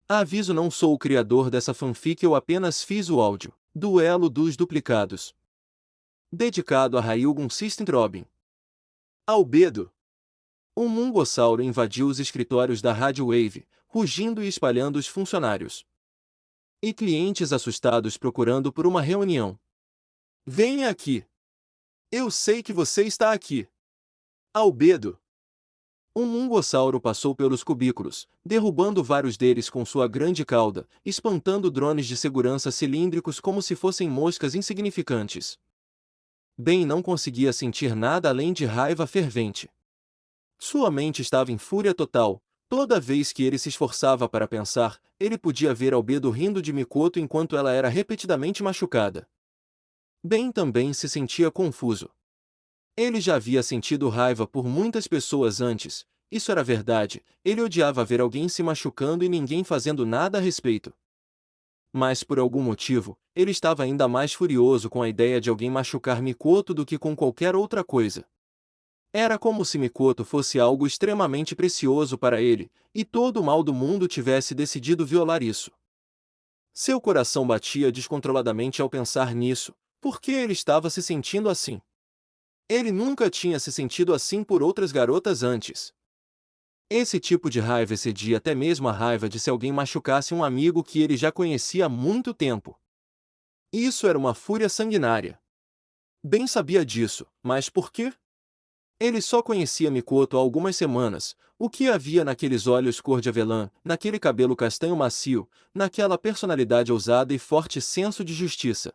Aviso: não sou o criador dessa fanfic, eu apenas fiz o áudio. Duelo dos Duplicados. Dedicado a Ryugun System Robin. Albedo. Um mungossauro invadiu os escritórios da Rádio Wave, rugindo e espalhando os funcionários. E clientes assustados procurando por uma reunião. Venha aqui. Eu sei que você está aqui. Albedo. Um mungossauro passou pelos cubículos, derrubando vários deles com sua grande cauda, espantando drones de segurança cilíndricos como se fossem moscas insignificantes. Ben não conseguia sentir nada além de raiva fervente. Sua mente estava em fúria total. Toda vez que ele se esforçava para pensar, ele podia ver Albedo rindo de Mikoto enquanto ela era repetidamente machucada. Ben também se sentia confuso. Ele já havia sentido raiva por muitas pessoas antes, isso era verdade, ele odiava ver alguém se machucando e ninguém fazendo nada a respeito. Mas por algum motivo, ele estava ainda mais furioso com a ideia de alguém machucar Mikoto do que com qualquer outra coisa. Era como se Mikoto fosse algo extremamente precioso para ele, e todo o mal do mundo tivesse decidido violar isso. Seu coração batia descontroladamente ao pensar nisso. Por que ele estava se sentindo assim? Ele nunca tinha se sentido assim por outras garotas antes. Esse tipo de raiva excedia até mesmo a raiva de se alguém machucasse um amigo que ele já conhecia há muito tempo. Isso era uma fúria sanguinária. Ben sabia disso, mas por quê? Ele só conhecia Mikoto há algumas semanas. O que havia naqueles olhos cor de avelã, naquele cabelo castanho macio, naquela personalidade ousada e forte senso de justiça?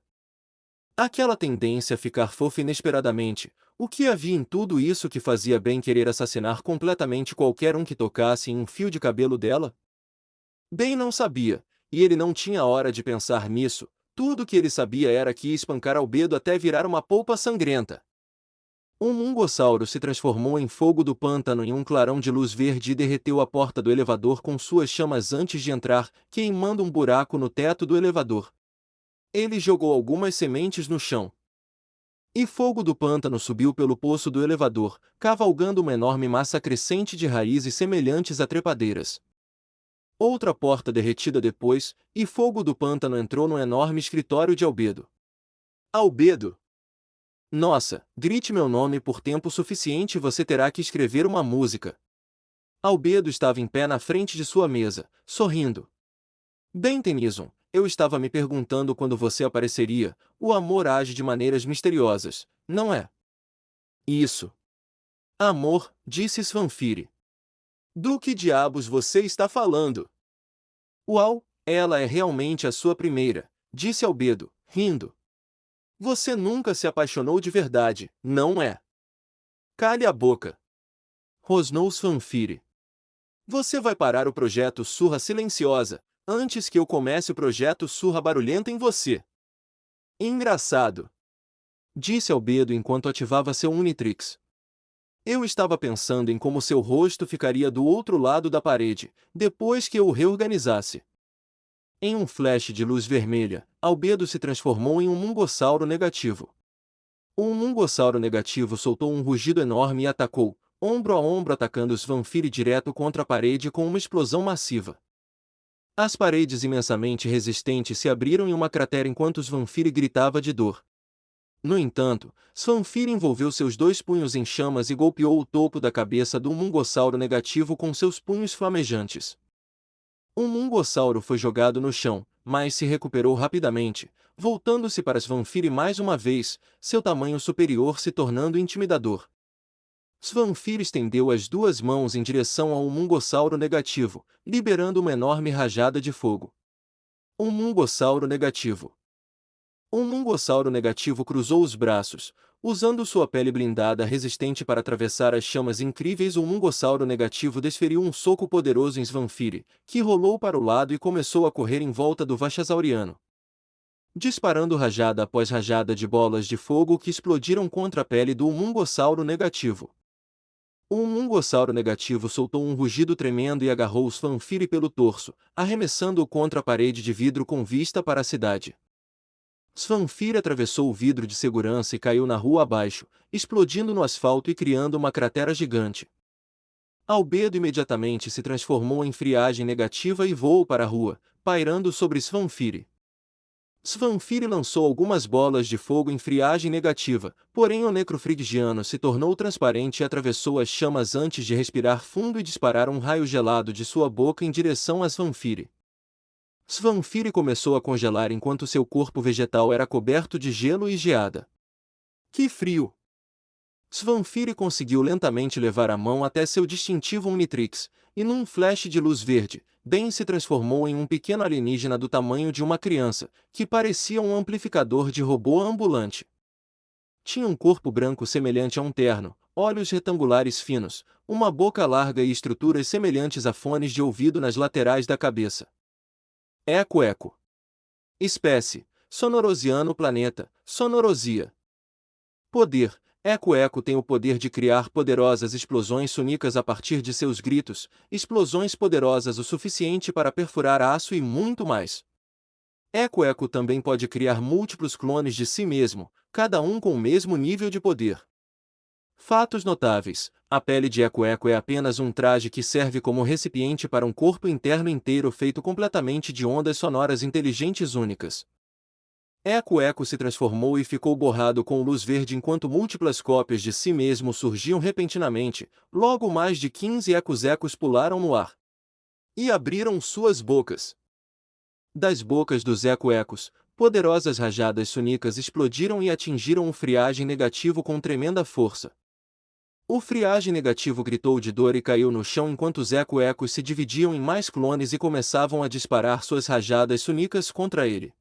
Aquela tendência a ficar fofa inesperadamente, o que havia em tudo isso que fazia Ben querer assassinar completamente qualquer um que tocasse em um fio de cabelo dela? Ben não sabia, e ele não tinha hora de pensar nisso. Tudo que ele sabia era que ia espancar Albedo até virar uma polpa sangrenta. Um mungossauro se transformou em fogo do pântano em um clarão de luz verde e derreteu a porta do elevador com suas chamas antes de entrar, queimando um buraco no teto do elevador. Ele jogou algumas sementes no chão. E fogo do pântano subiu pelo poço do elevador, cavalgando uma enorme massa crescente de raízes semelhantes a trepadeiras. Outra porta derretida depois, e fogo do pântano entrou no enorme escritório de Albedo. Albedo! Nossa, grite meu nome por tempo suficiente e você terá que escrever uma música. Albedo estava em pé na frente de sua mesa, sorrindo. Bem, Tennyson, eu estava me perguntando quando você apareceria. O amor age de maneiras misteriosas, não é? Isso. Amor, disse Svanfire. Do que diabos você está falando? Uau, ela é realmente a sua primeira, disse Albedo, rindo. Você nunca se apaixonou de verdade, não é? Cale a boca. Rosnou Svanfire. Você vai parar o projeto Surra Silenciosa, antes que eu comece o projeto Surra Barulhenta em você. Engraçado. Disse Albedo enquanto ativava seu Unitrix. Eu estava pensando em como seu rosto ficaria do outro lado da parede, depois que eu o reorganizasse. Em um flash de luz vermelha, Albedo se transformou em um mungossauro negativo. Um mungossauro negativo soltou um rugido enorme e atacou, ombro a ombro, atacando Svanfire direto contra a parede com uma explosão massiva. As paredes imensamente resistentes se abriram em uma cratera enquanto Svanfire gritava de dor. No entanto, Svanfire envolveu seus dois punhos em chamas e golpeou o topo da cabeça do mungossauro negativo com seus punhos flamejantes. O mungossauro foi jogado no chão, mas se recuperou rapidamente, voltando-se para Svanfire mais uma vez, seu tamanho superior se tornando intimidador. Svanfire estendeu as duas mãos em direção ao mungossauro negativo, liberando uma enorme rajada de fogo. Um mungossauro negativo. Um mungossauro negativo cruzou os braços, usando sua pele blindada resistente para atravessar as chamas incríveis. O mungossauro negativo desferiu um soco poderoso em Svanfire, que rolou para o lado e começou a correr em volta do Vachasauriano, disparando rajada após rajada de bolas de fogo que explodiram contra a pele do mungossauro negativo. O mungossauro negativo soltou um rugido tremendo e agarrou Svanfire pelo torso, arremessando-o contra a parede de vidro com vista para a cidade. Svanfire atravessou o vidro de segurança e caiu na rua abaixo, explodindo no asfalto e criando uma cratera gigante. Albedo imediatamente se transformou em friagem negativa e voou para a rua, pairando sobre Svanfire. Svanfire lançou algumas bolas de fogo em friagem negativa, porém o necrofrigiano se tornou transparente e atravessou as chamas antes de respirar fundo e disparar um raio gelado de sua boca em direção a Svanfire. Svanfire começou a congelar enquanto seu corpo vegetal era coberto de gelo e geada. Que frio! Svanfire conseguiu lentamente levar a mão até seu distintivo Omnitrix, e num flash de luz verde, Ben se transformou em um pequeno alienígena do tamanho de uma criança, que parecia um amplificador de robô ambulante. Tinha um corpo branco semelhante a um terno, olhos retangulares finos, uma boca larga e estruturas semelhantes a fones de ouvido nas laterais da cabeça. Eco. Espécie: Sonorosiano. Planeta: Sonorosia. Poder: Eco tem o poder de criar poderosas explosões sônicas a partir de seus gritos, explosões poderosas o suficiente para perfurar aço e muito mais. Eco também pode criar múltiplos clones de si mesmo, cada um com o mesmo nível de poder. Fatos notáveis: a pele de Eco é apenas um traje que serve como recipiente para um corpo interno inteiro feito completamente de ondas sonoras inteligentes únicas. Eco se transformou e ficou borrado com luz verde enquanto múltiplas cópias de si mesmo surgiam repentinamente, logo mais de 15 ecos pularam no ar. E abriram suas bocas. Das bocas dos ecos, poderosas rajadas sônicas explodiram e atingiram o friagem negativo com tremenda força. O friagem negativo gritou de dor e caiu no chão enquanto os ecos se dividiam em mais clones e começavam a disparar suas rajadas sônicas contra ele.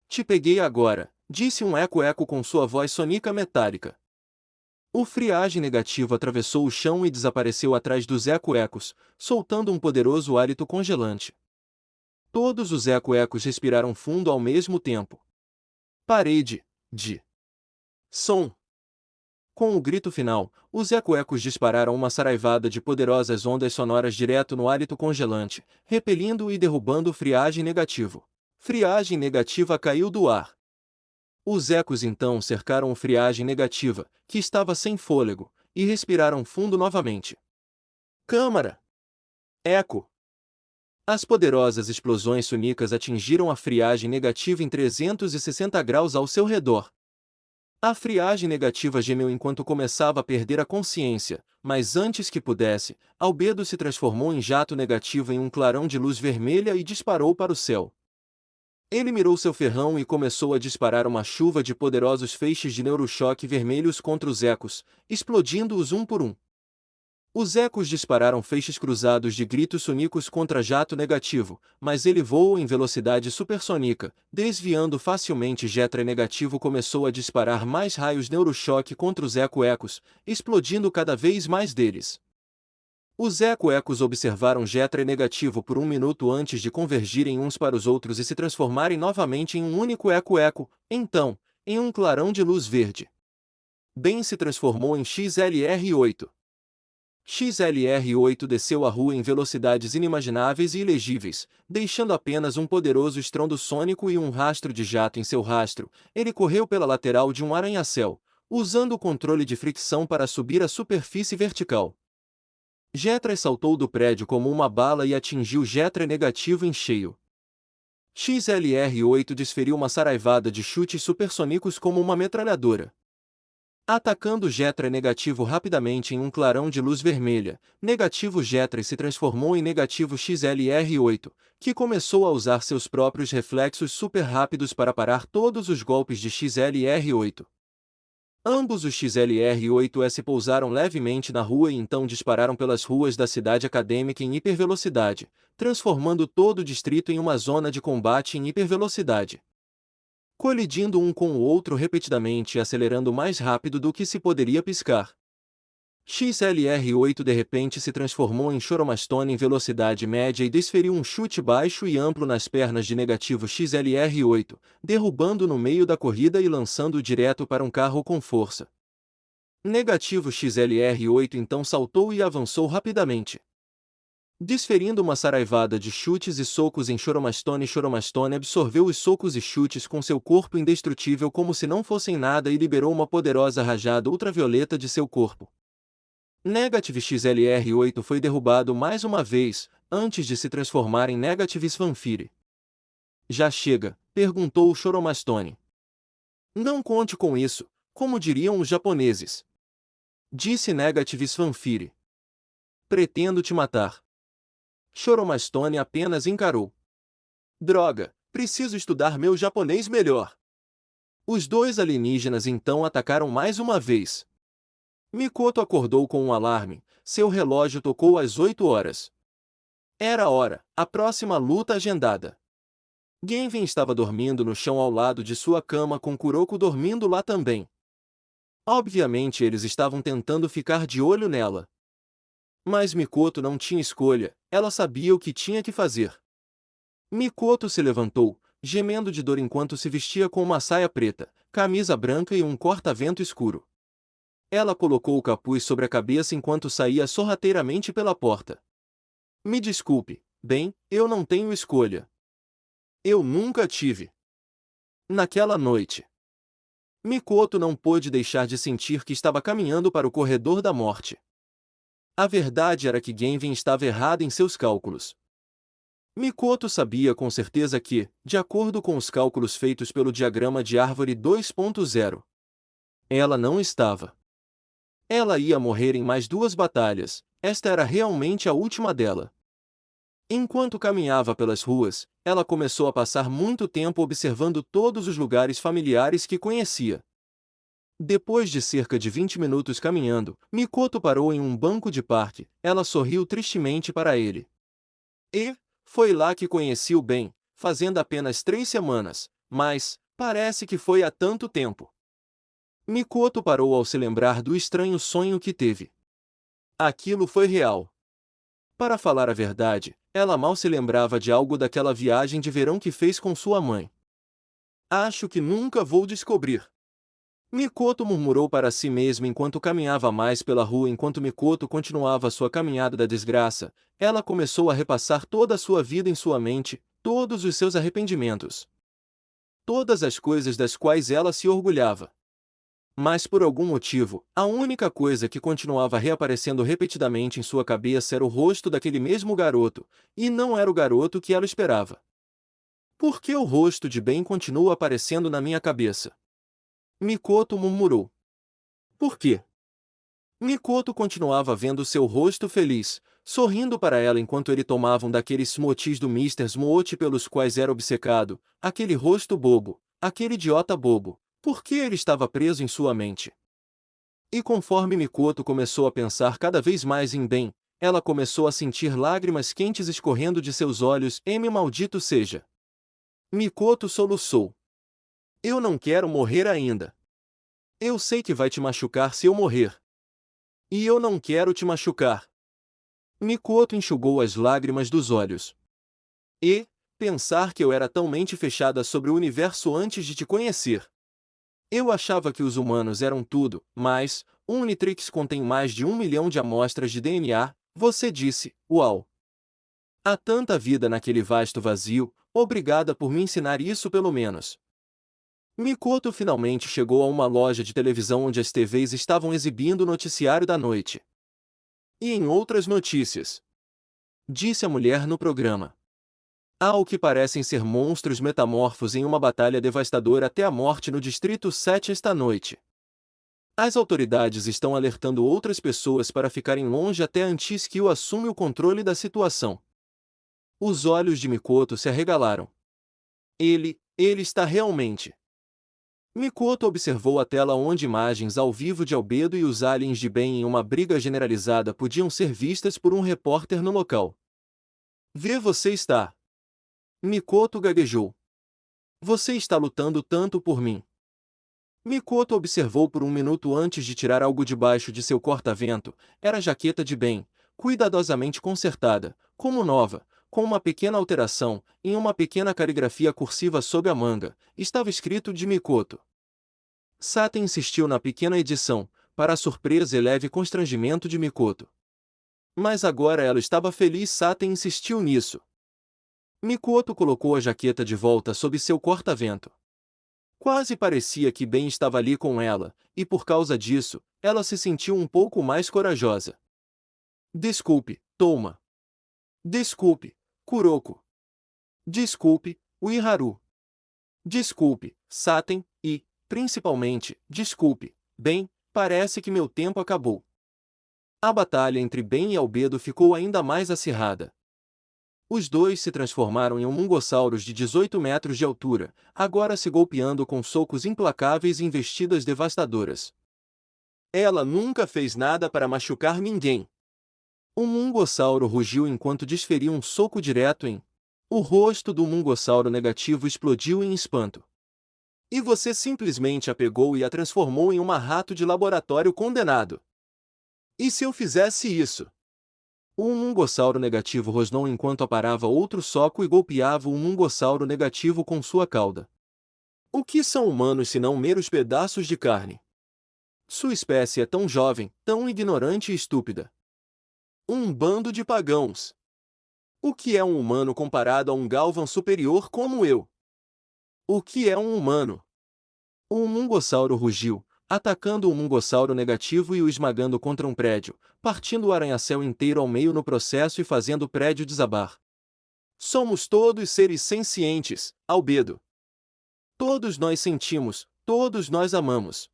Te peguei agora, disse um eco com sua voz sônica metálica. O friagem negativo atravessou o chão e desapareceu atrás dos ecos, soltando um poderoso hálito congelante. Todos os ecos respiraram fundo ao mesmo tempo. Parede de som. Com o grito final, os ecos dispararam uma saraivada de poderosas ondas sonoras direto no hálito congelante, repelindo e derrubando o friagem negativo. Friagem negativa caiu do ar. Os ecos então cercaram o friagem negativa, que estava sem fôlego, e respiraram fundo novamente. Câmara! Eco! As poderosas explosões sônicas atingiram a friagem negativa em 360 graus ao seu redor. A friagem negativa gemeu enquanto começava a perder a consciência, mas antes que pudesse, Albedo se transformou em jato negativo em um clarão de luz vermelha e disparou para o céu. Ele mirou seu ferrão e começou a disparar uma chuva de poderosos feixes de neurochoque vermelhos contra os ecos, explodindo-os um por um. Os ecos dispararam feixes cruzados de gritos sônicos contra jato negativo, mas ele voou em velocidade supersônica, desviando facilmente. Jetra negativo começou a disparar mais raios neurochoque contra os ecos, explodindo cada vez mais deles. Os ecos observaram Jetra negativo por um minuto antes de convergirem uns para os outros e se transformarem novamente em um único eco, então, em um clarão de luz verde. Ben se transformou em XLR8. XLR8 desceu a rua em velocidades inimagináveis e ilegíveis, deixando apenas um poderoso estrondo sônico e um rastro de jato em seu rastro. Ele correu pela lateral de um arranha-céu, usando o controle de fricção para subir à superfície vertical. Jetra saltou do prédio como uma bala e atingiu Jetra negativo em cheio. XLR8 desferiu uma saraivada de chutes supersônicos como uma metralhadora. Atacando Jetra negativo rapidamente em um clarão de luz vermelha, negativo Jetra se transformou em negativo XLR8, que começou a usar seus próprios reflexos super rápidos para parar todos os golpes de XLR8. Ambos os XLR8S pousaram levemente na rua e então dispararam pelas ruas da cidade acadêmica em hipervelocidade, transformando todo o distrito em uma zona de combate em hipervelocidade. Colidindo um com o outro repetidamente e acelerando mais rápido do que se poderia piscar. XLR8 de repente se transformou em Choromastone em velocidade média e desferiu um chute baixo e amplo nas pernas de negativo XLR8, derrubando no meio da corrida e lançando-o direto para um carro com força. Negativo XLR8 então saltou e avançou rapidamente. Desferindo uma saraivada de chutes e socos em Choromastone, Choromastone absorveu os socos e chutes com seu corpo indestrutível como se não fossem nada e liberou uma poderosa rajada ultravioleta de seu corpo. Negative XLR8 foi derrubado mais uma vez, antes de se transformar em Negative Svanfire. Já chega, perguntou o Choromastone. Não conte com isso, como diriam os japoneses. Disse Negative Svanfire. Pretendo te matar. Choromastone apenas encarou. Droga, preciso estudar meu japonês melhor. Os dois alienígenas então atacaram mais uma vez. Mikoto acordou com um alarme, seu relógio tocou às 8 horas. Era a hora, a próxima luta agendada. Genvin estava dormindo no chão ao lado de sua cama com Kuroko dormindo lá também. Obviamente eles estavam tentando ficar de olho nela. Mas Mikoto não tinha escolha, ela sabia o que tinha que fazer. Mikoto se levantou, gemendo de dor enquanto se vestia com uma saia preta, camisa branca e um corta-vento escuro. Ela colocou o capuz sobre a cabeça enquanto saía sorrateiramente pela porta. Me desculpe, bem, eu não tenho escolha. Eu nunca tive. Naquela noite, Mikoto não pôde deixar de sentir que estava caminhando para o corredor da morte. A verdade era que Genvin estava errado em seus cálculos. Mikoto sabia com certeza que, de acordo com os cálculos feitos pelo diagrama de árvore 2.0, ela não estava. Ela ia morrer em mais 2 batalhas, esta era realmente a última dela. Enquanto caminhava pelas ruas, ela começou a passar muito tempo observando todos os lugares familiares que conhecia. Depois de cerca de 20 minutos caminhando, Mikoto parou em um banco de parque, ela sorriu tristemente para ele. E foi lá que conheci o Ben, fazendo apenas 3 semanas, mas parece que foi há tanto tempo. Mikoto parou ao se lembrar do estranho sonho que teve. Aquilo foi real. Para falar a verdade, ela mal se lembrava de algo daquela viagem de verão que fez com sua mãe. Acho que nunca vou descobrir. Mikoto murmurou para si mesma enquanto caminhava mais pela rua. Enquanto Mikoto continuava sua caminhada da desgraça, ela começou a repassar toda a sua vida em sua mente, todos os seus arrependimentos. Todas as coisas das quais ela se orgulhava. Mas por algum motivo, a única coisa que continuava reaparecendo repetidamente em sua cabeça era o rosto daquele mesmo garoto, e não era o garoto que ela esperava. Por que o rosto de Ben continua aparecendo na minha cabeça? Mikoto murmurou. Por quê? Mikoto continuava vendo seu rosto feliz, sorrindo para ela enquanto ele tomava um daqueles smoothies do Mr. Smoothie pelos quais era obcecado, aquele rosto bobo, aquele idiota bobo. Por que ele estava preso em sua mente? E conforme Mikoto começou a pensar cada vez mais em Ben, ela começou a sentir lágrimas quentes escorrendo de seus olhos. Maldito seja! Mikoto soluçou. Eu não quero morrer ainda. Eu sei que vai te machucar se eu morrer. E eu não quero te machucar. Mikoto enxugou as lágrimas dos olhos. E, pensar que eu era tão mente fechada sobre o universo antes de te conhecer. Eu achava que os humanos eram tudo, mas, um Unitrix contém mais de 1 milhão de amostras de DNA, você disse, uau! Há tanta vida naquele vasto vazio, obrigada por me ensinar isso pelo menos. Mikoto finalmente chegou a uma loja de televisão onde as TVs estavam exibindo o noticiário da noite. E em outras notícias, disse a mulher no programa. Há o que parecem ser monstros metamorfos em uma batalha devastadora até a morte no Distrito 7 esta noite. As autoridades estão alertando outras pessoas para ficarem longe até antes que o assume o controle da situação. Os olhos de Mikoto se arregalaram. Ele está realmente. Mikoto observou a tela onde imagens ao vivo de Albedo e os aliens de Ben em uma briga generalizada podiam ser vistas por um repórter no local. Vê, você está. Mikoto gaguejou. Você está lutando tanto por mim. Mikoto observou por um minuto antes de tirar algo debaixo de seu corta-vento. Era a jaqueta de Ben, cuidadosamente consertada, como nova, com uma pequena alteração, em uma pequena caligrafia cursiva sob a manga, estava escrito de Mikoto. Saten insistiu na pequena edição, para a surpresa e leve constrangimento de Mikoto. Mas agora ela estava feliz. Saten insistiu nisso. Mikoto colocou a jaqueta de volta sob seu corta-vento. Quase parecia que Ben estava ali com ela, e por causa disso, ela se sentiu um pouco mais corajosa. Desculpe, Touma. Desculpe, Kuroko. Desculpe, Uiharu. Desculpe, Saten, e, principalmente, desculpe, Ben, parece que meu tempo acabou. A batalha entre Ben e Albedo ficou ainda mais acirrada. Os dois se transformaram em mungossauros de 18 metros de altura, agora se golpeando com socos implacáveis e investidas devastadoras. Ela nunca fez nada para machucar ninguém. Um mungossauro rugiu enquanto desferia um soco direto em... O rosto do mungossauro negativo explodiu em espanto. E você simplesmente a pegou e a transformou em um rato de laboratório condenado. E se eu fizesse isso? O mungossauro negativo rosnou enquanto aparava outro soco e golpeava o mungossauro negativo com sua cauda. O que são humanos senão meros pedaços de carne? Sua espécie é tão jovem, tão ignorante e estúpida. Um bando de pagãos. O que é um humano comparado a um Galvan superior como eu? O que é um humano? O mungossauro rugiu, atacando o mungossauro negativo e o esmagando contra um prédio, partindo o arranha-céu inteiro ao meio no processo e fazendo o prédio desabar. Somos todos seres sencientes, Albedo. Todos nós sentimos, todos nós amamos.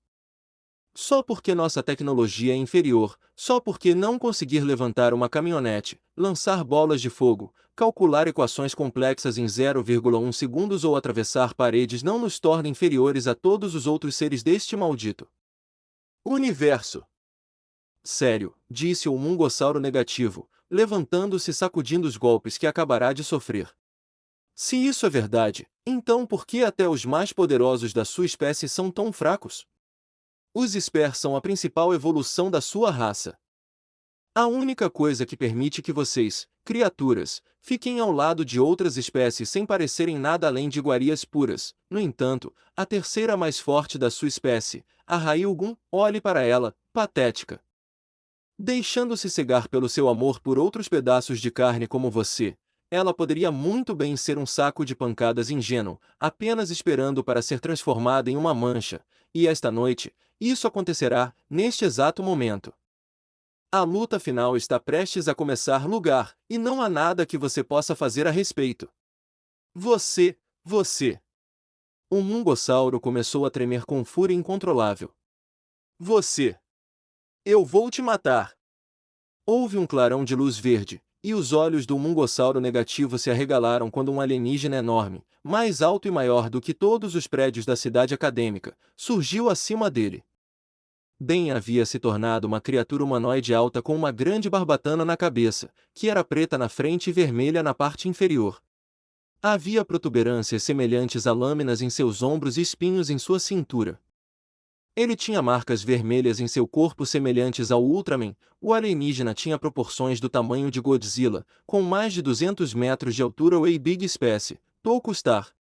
Só porque nossa tecnologia é inferior, só porque não conseguir levantar uma caminhonete, lançar bolas de fogo, calcular equações complexas em 0,1 segundos ou atravessar paredes não nos torna inferiores a todos os outros seres deste maldito universo. Sério, disse o mungossauro negativo, levantando-se e sacudindo os golpes que acabará de sofrer. Se isso é verdade, então por que até os mais poderosos da sua espécie são tão fracos? Os Esper são a principal evolução da sua raça. A única coisa que permite que vocês, criaturas, fiquem ao lado de outras espécies sem parecerem nada além de iguarias puras. No entanto, a terceira mais forte da sua espécie, a Ryugun, olhe para ela, patética. Deixando-se cegar pelo seu amor por outros pedaços de carne como você, ela poderia muito bem ser um saco de pancadas ingênuo, apenas esperando para ser transformada em uma mancha, e esta noite, isso acontecerá, neste exato momento. A luta final está prestes a começar lugar, e não há nada que você possa fazer a respeito. Você. O mungossauro começou a tremer com fúria incontrolável. Você. Eu vou te matar. Houve um clarão de luz verde, e os olhos do mungossauro negativo se arregalaram quando um alienígena enorme, mais alto e maior do que todos os prédios da cidade acadêmica, surgiu acima dele. Ben havia se tornado uma criatura humanoide alta com uma grande barbatana na cabeça, que era preta na frente e vermelha na parte inferior. Havia protuberâncias semelhantes a lâminas em seus ombros e espinhos em sua cintura. Ele tinha marcas vermelhas em seu corpo semelhantes ao Ultraman. O alienígena tinha proporções do tamanho de Godzilla, com mais de 200 metros de altura. O A-Big Espécie, Tokustar.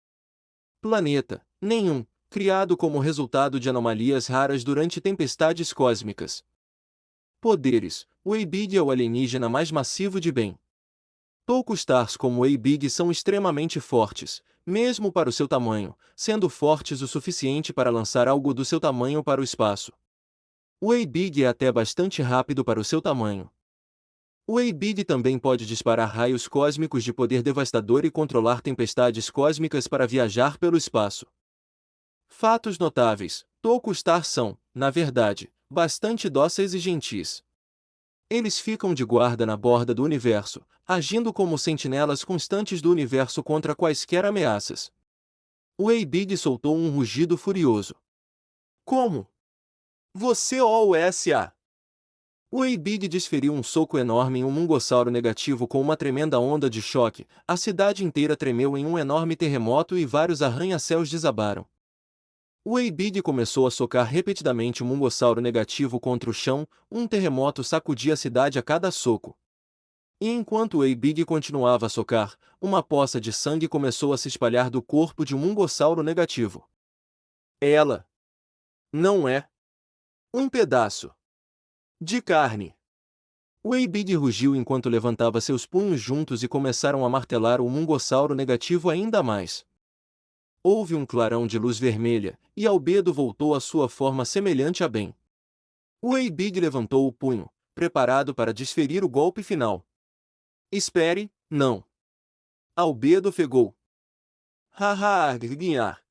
Planeta, nenhum, criado como resultado de anomalias raras durante tempestades cósmicas. Poderes, o A-Big é o alienígena mais massivo de Ben. Tokustars como o A-Big são extremamente fortes, mesmo para o seu tamanho, sendo fortes o suficiente para lançar algo do seu tamanho para o espaço. O A-Big é até bastante rápido para o seu tamanho. O A-Big também pode disparar raios cósmicos de poder devastador e controlar tempestades cósmicas para viajar pelo espaço. Fatos notáveis: Tokustar são, na verdade, bastante dóceis e gentis. Eles ficam de guarda na borda do universo, agindo como sentinelas constantes do universo contra quaisquer ameaças. O A-Big soltou um rugido furioso. Como? Você OUSA! O A-Big desferiu um soco enorme em um mungossauro negativo com uma tremenda onda de choque. A cidade inteira tremeu em um enorme terremoto e vários arranha-céus desabaram. O A-Big começou a socar repetidamente o mungossauro negativo contra o chão. Um terremoto sacudia a cidade a cada soco. E enquanto o A-Big continuava a socar, uma poça de sangue começou a se espalhar do corpo de um mungossauro negativo. Ela não é um pedaço de carne. O A-Big rugiu enquanto levantava seus punhos juntos e começaram a martelar o mungossauro negativo ainda mais. Houve um clarão de luz vermelha, e Albedo voltou à sua forma semelhante a Ben. Wei-Big levantou o punho, preparado para desferir o golpe final. Espere, não. Albedo ofegou. Haha, guinhar.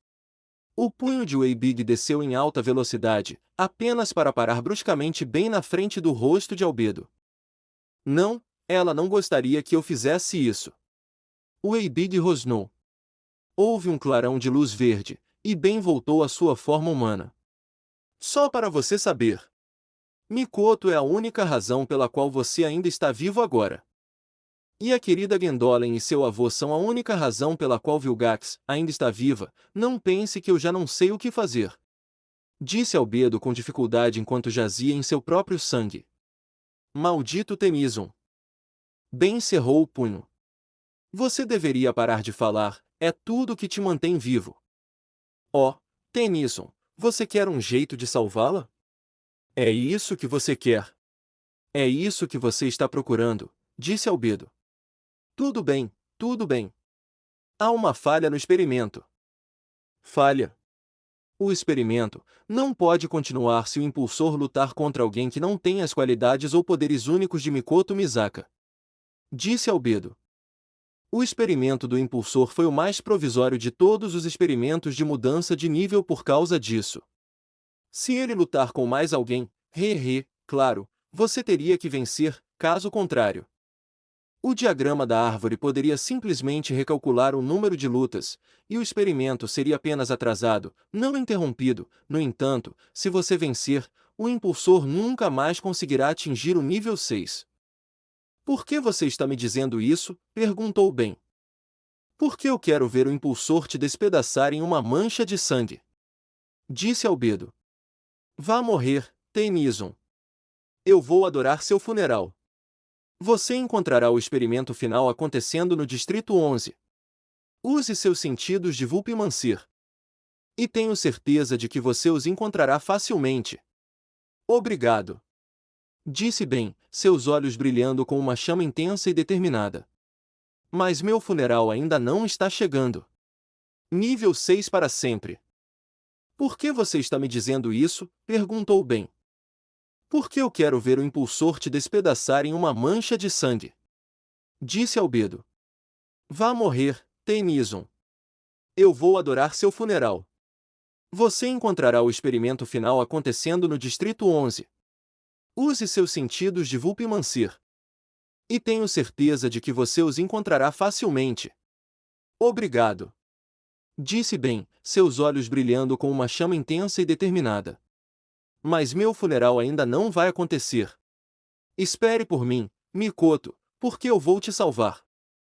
O punho de Wei-Big desceu em alta velocidade, apenas para parar bruscamente bem na frente do rosto de Albedo. Não, ela não gostaria que eu fizesse isso. Wei-Big rosnou. Houve um clarão de luz verde, e Ben voltou à sua forma humana. Só para você saber. Mikoto é a única razão pela qual você ainda está vivo agora. E a querida Gendolen e seu avô são a única razão pela qual Vilgax ainda está viva. Não pense que eu já não sei o que fazer. Disse Albedo com dificuldade enquanto jazia em seu próprio sangue. Maldito Tennyson. Ben cerrou o punho. Você deveria parar de falar, é tudo que te mantém vivo. Oh, Tennyson, você quer um jeito de salvá-la? É isso que você quer. É isso que você está procurando, disse Albedo. Tudo bem, tudo bem. Há uma falha no experimento. Falha? O experimento não pode continuar se o impulsor lutar contra alguém que não tem as qualidades ou poderes únicos de Mikoto Misaka. Disse Albedo. O experimento do impulsor foi o mais provisório de todos os experimentos de mudança de nível por causa disso. Se ele lutar com mais alguém, claro, você teria que vencer, caso contrário. O diagrama da árvore poderia simplesmente recalcular o número de lutas, e o experimento seria apenas atrasado, não interrompido. No entanto, se você vencer, o impulsor nunca mais conseguirá atingir o nível 6. Por que você está me dizendo isso? Perguntou Ben. Porque eu quero ver o impulsor te despedaçar em uma mancha de sangue. Disse Albedo. Vá morrer, Tennyson. Eu vou adorar seu funeral. Você encontrará o experimento final acontecendo no Distrito 11. Use seus sentidos de Vulpimancir. E tenho certeza de que você os encontrará facilmente. Obrigado. Disse Ben, seus olhos brilhando com uma chama intensa e determinada. Mas meu funeral ainda não está chegando. Nível 6 para sempre. Por que você está me dizendo isso? Perguntou Ben. Porque eu quero ver o impulsor te despedaçar em uma mancha de sangue. Disse Albedo. Vá morrer, Tennyson. Eu vou adorar seu funeral. Você encontrará o experimento final acontecendo no Distrito 11. Use seus sentidos de Vulpimancir. E tenho certeza de que você os encontrará facilmente. Obrigado. Disse Ben, seus olhos brilhando com uma chama intensa e determinada. Mas meu funeral ainda não vai acontecer. Espere por mim, Mikoto, porque eu vou te salvar.